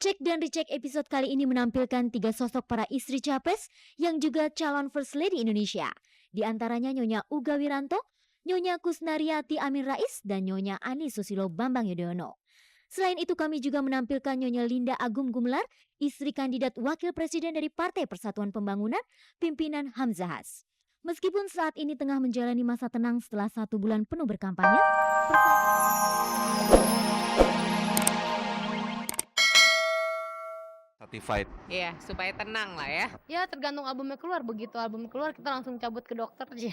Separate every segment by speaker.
Speaker 1: Cek dan Recheck episode kali ini menampilkan 3 sosok para istri capres yang juga calon First Lady Indonesia. Di antaranya Nyonya Uga Wiranto, Nyonya Kusnariati Amin Rais, dan Nyonya Ani Susilo Bambang Yudhoyono. Selain itu kami juga menampilkan Nyonya Linda Agung Gumelar, istri kandidat wakil presiden dari Partai Persatuan Pembangunan, pimpinan Hamzahas. Meskipun saat ini tengah menjalani masa tenang setelah 1 bulan penuh berkampanye,
Speaker 2: Certified.
Speaker 3: Iya, supaya tenang lah ya.
Speaker 4: Ya tergantung albumnya keluar, begitu album keluar kita langsung cabut ke dokter aja.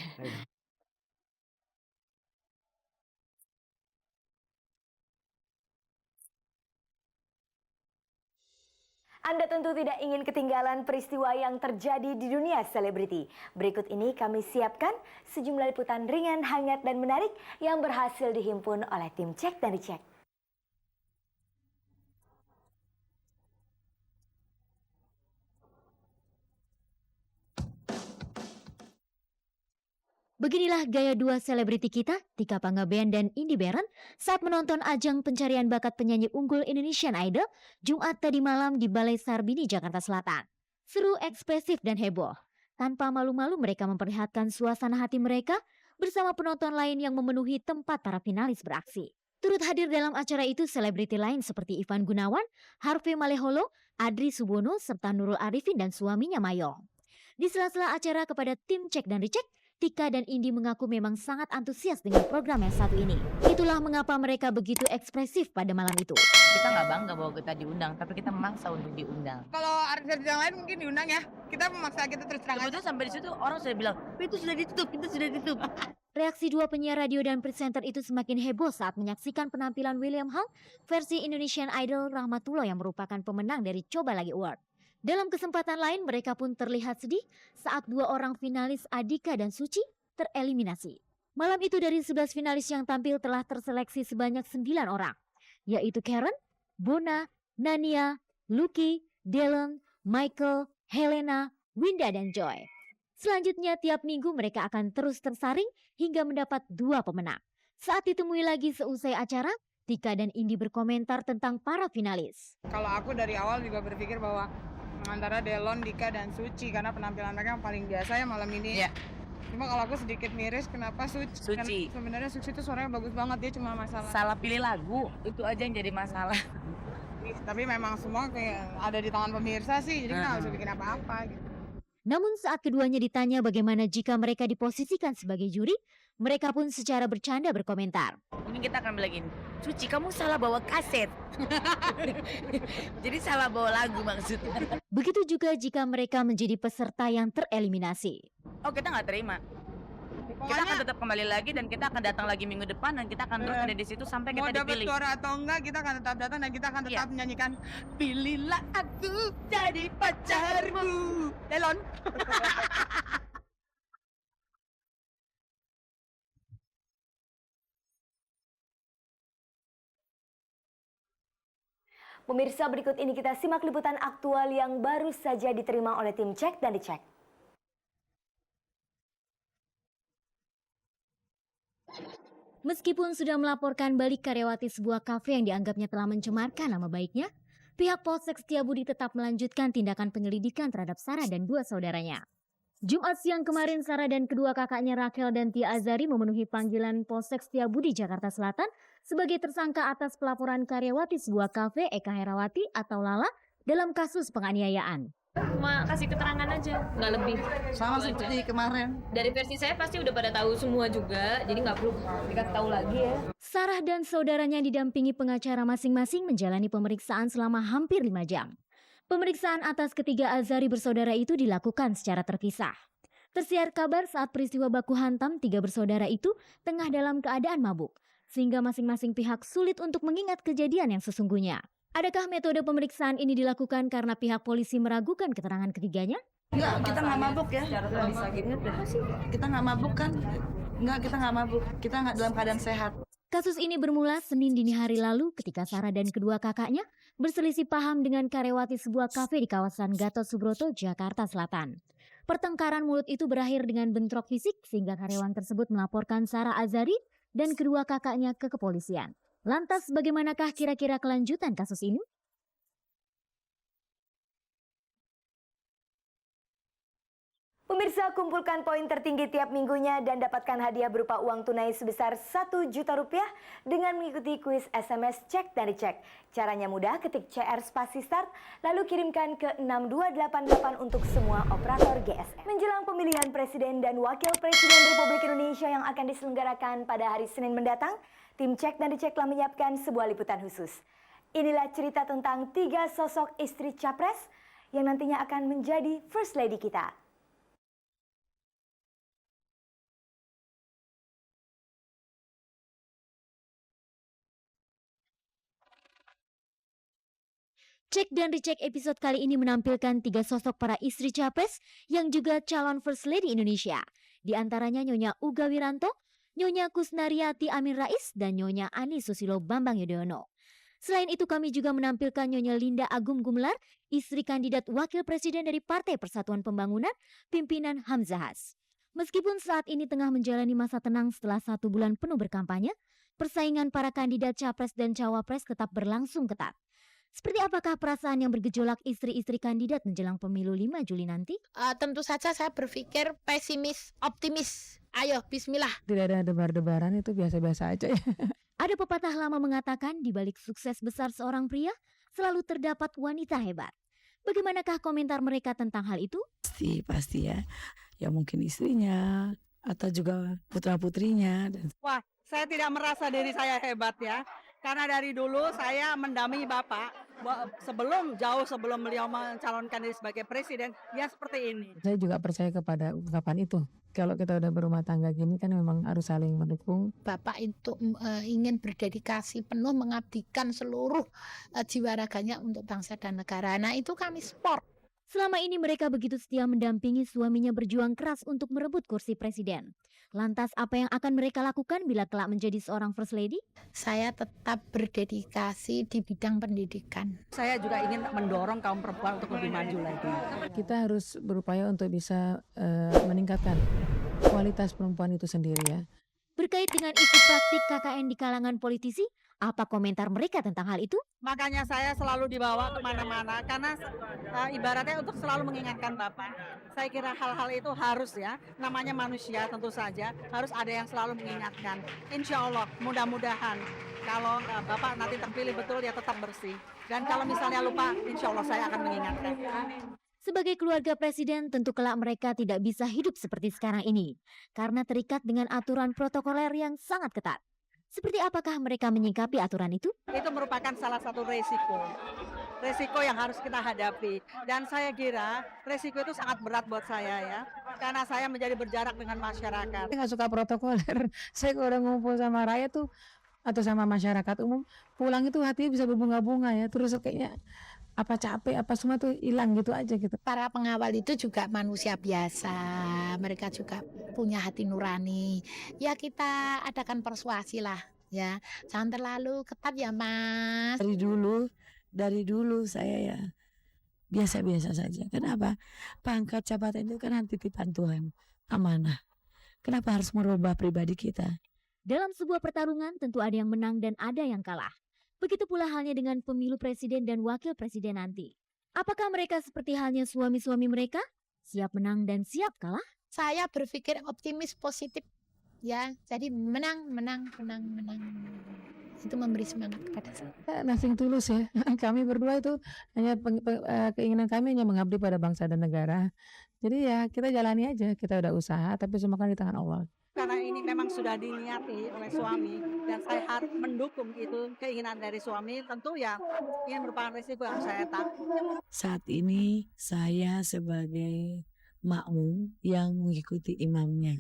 Speaker 5: Anda tentu tidak ingin ketinggalan peristiwa yang terjadi di dunia selebriti. Berikut ini kami siapkan sejumlah liputan ringan, hangat, dan menarik yang berhasil dihimpun oleh tim Cek dan Recheck.
Speaker 1: beginilah gaya dua selebriti kita, Tika Panggabean dan Indy Barens, saat menonton ajang pencarian bakat penyanyi unggul Indonesian Idol Jumat tadi malam di Balai Sarbini, Jakarta Selatan. Seru, ekspresif, dan heboh. Tanpa malu-malu mereka memperlihatkan suasana hati mereka bersama penonton lain yang memenuhi tempat para finalis beraksi. Turut hadir dalam acara itu selebriti lain seperti Ivan Gunawan, Harvey Maleholo, Adri Subono, serta Nurul Arifin dan suaminya Mayong. Di sela-sela acara kepada tim Cek dan Recheck, Tika dan Indy mengaku memang sangat antusias dengan program yang satu ini. Itulah mengapa mereka begitu ekspresif pada malam itu.
Speaker 6: Kita nggak bangga bahwa kita diundang, tapi kita memaksa untuk diundang.
Speaker 7: Kalau artis yang lain mungkin diundang ya, kita memaksa, kita terus terang aja.
Speaker 6: Sebetulnya sampai di situ orang sudah bilang, itu sudah ditutup.
Speaker 1: Reaksi dua penyiar radio dan presenter itu semakin heboh saat menyaksikan penampilan William Hung versi Indonesian Idol Rahmatullah yang merupakan pemenang dari Coba Lagi Award. Dalam kesempatan lain mereka pun terlihat sedih saat 2 orang finalis Adika dan Suci tereliminasi. Malam itu dari 11 finalis yang tampil telah terseleksi sebanyak 9 orang, yaitu Karen, Bona, Nania, Lucky, Dylan, Michael, Helena, Winda, dan Joy. Selanjutnya tiap minggu mereka akan terus tersaring hingga mendapat 2 pemenang. Saat ditemui lagi seusai acara, Tika dan Indy berkomentar tentang para finalis.
Speaker 7: Kalau aku dari awal juga berpikir bahwa antara Delon, Dika, dan Suci karena penampilan mereka yang paling biasa ya malam ini.
Speaker 6: Iya.
Speaker 7: Cuma kalau aku sedikit miris kenapa Suci?
Speaker 6: Suci.
Speaker 7: Karena sebenarnya Suci itu suaranya bagus banget, dia cuma masalah.
Speaker 6: Salah pilih lagu, itu aja yang jadi masalah.
Speaker 7: Tapi memang semua kayak ada di tangan pemirsa sih, jadi kita nggak bisa bikin apa-apa gitu.
Speaker 1: Namun saat keduanya ditanya bagaimana jika mereka diposisikan sebagai juri, mereka pun secara bercanda berkomentar.
Speaker 6: Mungkin kita akan bilang gini, Suci kamu salah bawa kaset. Jadi salah bawa lagu maksudnya.
Speaker 1: Begitu juga jika mereka menjadi peserta yang tereliminasi.
Speaker 6: Oh kita nggak terima. Kita akan tetap kembali lagi dan kita akan datang lagi minggu depan dan kita akan terus ada di situ sampai
Speaker 7: Mau
Speaker 6: kita
Speaker 7: dapat
Speaker 6: dipilih.
Speaker 7: suara atau enggak, kita akan tetap datang dan kita akan tetap
Speaker 6: Iya.
Speaker 7: menyanyikan Pilihlah aku jadi pacarmu, Delon.
Speaker 5: Pemirsa, berikut ini kita simak liputan aktual yang baru saja diterima oleh tim Cek dan Recheck.
Speaker 1: Meskipun sudah melaporkan balik karyawati sebuah kafe yang dianggapnya telah mencemarkan nama baiknya, pihak Polsek Setiabudi tetap melanjutkan tindakan penyelidikan terhadap Sarah dan 2 saudaranya. Jumat siang kemarin Sarah dan kedua kakaknya Rachel dan Tia Azari memenuhi panggilan Polsek Setiabudi, Jakarta Selatan sebagai tersangka atas pelaporan karyawati sebuah kafe Eka Herawati atau Lala dalam kasus penganiayaan.
Speaker 4: Cuma kasih keterangan aja, nggak lebih.
Speaker 8: Sama seperti kemarin.
Speaker 4: Dari versi saya pasti udah pada tahu semua juga, jadi nggak perlu dikasih tahu lagi ya.
Speaker 1: Sarah dan saudaranya didampingi pengacara masing-masing menjalani pemeriksaan selama hampir 5 jam. Pemeriksaan atas ketiga Azari bersaudara itu dilakukan secara terpisah. Tersiar kabar saat peristiwa baku hantam 3 bersaudara itu tengah dalam keadaan mabuk, sehingga masing-masing pihak sulit untuk mengingat kejadian yang sesungguhnya. Adakah metode pemeriksaan ini dilakukan karena pihak polisi meragukan keterangan ketiganya?
Speaker 8: Enggak, kita nggak mabuk ya. Kita nggak mabuk kan? Enggak, kita nggak mabuk. Kita nggak dalam keadaan sehat.
Speaker 1: Kasus ini bermula Senin dini hari lalu ketika Sarah dan kedua kakaknya berselisih paham dengan karyawati sebuah kafe di kawasan Gatot Subroto, Jakarta Selatan. Pertengkaran mulut itu berakhir dengan bentrok fisik sehingga karyawan tersebut melaporkan Sarah Azari dan kedua kakaknya ke kepolisian. Lantas bagaimanakah kira-kira kelanjutan kasus ini?
Speaker 5: Pemirsa, kumpulkan poin tertinggi tiap minggunya dan dapatkan hadiah berupa uang tunai sebesar Rp1 juta dengan mengikuti kuis SMS Cek dan Dicek. Caranya mudah, ketik CR spasi start, lalu kirimkan ke 6288 untuk semua operator GSM. Menjelang pemilihan Presiden dan Wakil Presiden Republik Indonesia yang akan diselenggarakan pada hari Senin mendatang, tim Cek dan Dicek telah menyiapkan sebuah liputan khusus. Inilah cerita tentang 3 sosok istri capres yang nantinya akan menjadi First Lady kita.
Speaker 1: Cek dan Dicek episode kali ini menampilkan 3 sosok para istri capres yang juga calon First Lady Indonesia. Di antaranya Nyonya Uga Wiranto, Nyonya Kusnariati Amin Rais, dan Nyonya Ani Susilo Bambang Yudhoyono. Selain itu kami juga menampilkan Nyonya Linda Agung Gumelar, istri kandidat Wakil Presiden dari Partai Persatuan Pembangunan, pimpinan Hamzahas. Meskipun saat ini tengah menjalani masa tenang setelah 1 bulan penuh berkampanye, persaingan para kandidat capres dan cawapres tetap berlangsung ketat. Seperti apakah perasaan yang bergejolak istri-istri kandidat menjelang pemilu 5 Juli nanti?
Speaker 2: Tentu saja saya berpikir pesimis, optimis. Ayo, bismillah.
Speaker 9: Tidak ada debar-debaran, itu biasa-biasa aja ya.
Speaker 1: Ada pepatah lama mengatakan di balik sukses besar seorang pria selalu terdapat wanita hebat. Bagaimanakah komentar mereka tentang hal itu?
Speaker 8: Pasti ya. Ya mungkin istrinya atau juga putra-putrinya.
Speaker 7: Wah, saya tidak merasa diri saya hebat ya. Karena dari dulu saya mendampingi Bapak jauh sebelum beliau mencalonkan diri sebagai presiden, ya seperti ini.
Speaker 9: Saya juga percaya kepada ungkapan itu. Kalau kita udah berumah tangga gini kan memang harus saling mendukung.
Speaker 2: Bapak itu ingin berdedikasi penuh mengabdikan seluruh jiwa raganya untuk bangsa dan negara. Nah itu kami support.
Speaker 1: Selama ini mereka begitu setia mendampingi suaminya berjuang keras untuk merebut kursi presiden. Lantas apa yang akan mereka lakukan bila kelak menjadi seorang First Lady?
Speaker 2: Saya tetap berdedikasi di bidang pendidikan.
Speaker 6: Saya juga ingin mendorong kaum perempuan untuk lebih maju lagi.
Speaker 9: Kita harus berupaya untuk bisa meningkatkan kualitas perempuan itu sendiri ya.
Speaker 1: Berkait dengan isu praktik KKN di kalangan politisi, apa komentar mereka tentang hal itu?
Speaker 7: Makanya saya selalu dibawa kemana-mana karena ibaratnya untuk selalu mengingatkan Bapak. Saya kira hal-hal itu harus ya, namanya manusia tentu saja harus ada yang selalu mengingatkan. Insya Allah mudah-mudahan kalau Bapak nanti terpilih betul ya tetap bersih. Dan kalau misalnya lupa, insya Allah saya akan mengingatkan.
Speaker 1: Sebagai keluarga presiden, tentu kelak mereka tidak bisa hidup seperti sekarang ini karena terikat dengan aturan protokoler yang sangat ketat. Seperti apakah mereka menyikapi aturan itu?
Speaker 7: Itu merupakan salah satu resiko yang harus kita hadapi. Dan saya kira resiko itu sangat berat buat saya ya, karena saya menjadi berjarak dengan masyarakat.
Speaker 9: Saya nggak suka protokoler. Saya kalau udah ngumpul sama rakyat tuh atau sama masyarakat umum, pulang itu hatinya bisa berbunga-bunga ya. Terus kayaknya apa capek, apa semua tuh hilang gitu aja gitu.
Speaker 2: Para pengawal itu juga manusia biasa, mereka juga punya hati nurani. Ya kita adakan persuasi lah ya, jangan terlalu ketat ya Mas.
Speaker 8: Dari dulu saya ya biasa-biasa saja. Kenapa? Pangkat jabatan itu kan titipan Tuhan, amanah. Kenapa harus merubah pribadi kita?
Speaker 1: Dalam sebuah pertarungan tentu ada yang menang dan ada yang kalah. Begitu pula halnya dengan pemilu presiden dan wakil presiden nanti. Apakah mereka seperti halnya suami-suami mereka? Siap menang dan siap kalah?
Speaker 2: Saya berpikir optimis positif ya. Jadi menang. Itu memberi semangat kepada saya.
Speaker 9: Nothing tulus ya. Kami berdua itu hanya keinginan kami hanya mengabdi pada bangsa dan negara. Jadi ya kita jalani aja. Kita udah usaha tapi semua kan di tangan Allah.
Speaker 7: Karena ini memang sudah diniati oleh suami dan saya harus mendukung itu keinginan dari suami, tentu ya ini merupakan risiko yang saya tanggung.
Speaker 8: Saat ini saya sebagai makmum yang mengikuti imamnya.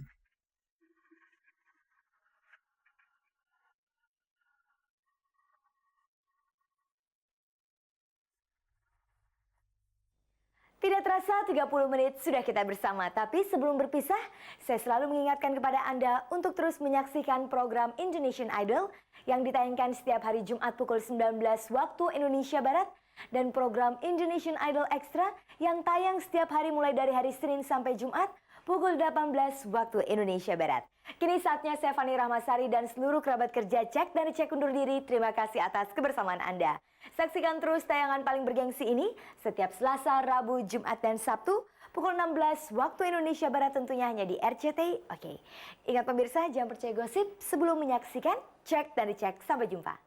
Speaker 5: Tidak terasa 30 menit sudah kita bersama, tapi sebelum berpisah, saya selalu mengingatkan kepada Anda untuk terus menyaksikan program Indonesian Idol yang ditayangkan setiap hari Jumat pukul 19 waktu Indonesia Barat dan program Indonesian Idol Extra yang tayang setiap hari mulai dari hari Senin sampai Jumat pukul 18 waktu Indonesia Barat. Kini saatnya saya Fani Rahmasari dan seluruh kerabat kerja Cek dan Cek undur diri. Terima kasih atas kebersamaan Anda. Saksikan terus tayangan paling bergengsi ini setiap Selasa, Rabu, Jumat, dan Sabtu pukul 16 waktu Indonesia Barat, tentunya hanya di RCTI. Oke, ingat pemirsa, jangan percaya gosip sebelum menyaksikan Cek dan Dicek. Sampai jumpa.